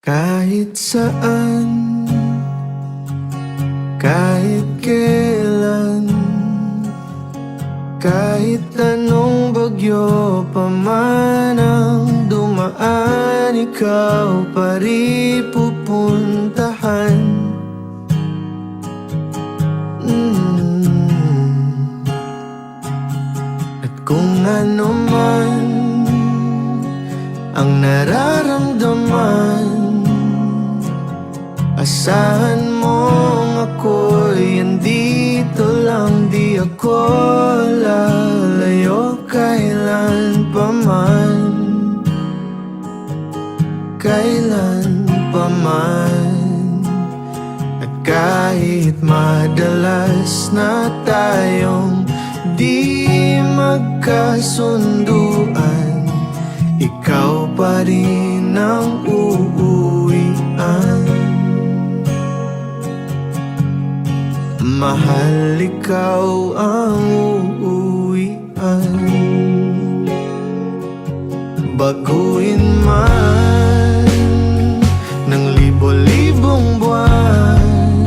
Kahit saan, kahit kailan, kahit anong bagyo pa man ang dumaan, ikaw pa rin pupuntahan. At kung ano man ang nararamdaman, asahan mong ako'y andito lang. Di ako lalayo kailan pa man, kailan pa man. At kahit madalas na tayong di magkasunduan, ikaw pa rin ang uuwian. Mahal, ikaw ang uuwian. Baguhin man ng libo-libong buwan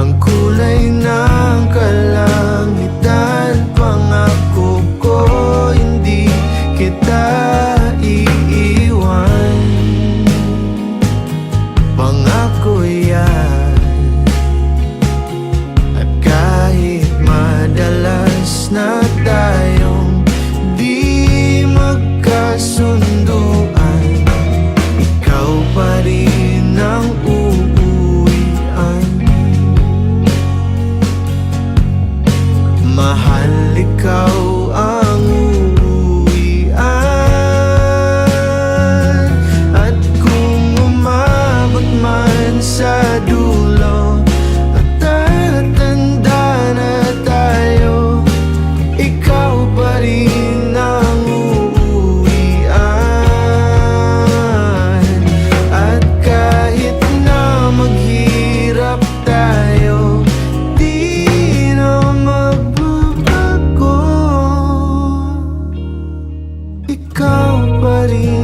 ang kulay ng kalangitan, pangako ko hindi kita iiwan. Pangako yan. At kahit madalas na tayong di magkasunduan, ikaw pa rin ang uuwian. Mahal, ikaw ang uuwian. At kung umabot man sa dulo at tatanda na tayo, ikaw pa rin ang uuwian. At kahit na maghirap tayo, di na magbabago, ikaw pa rin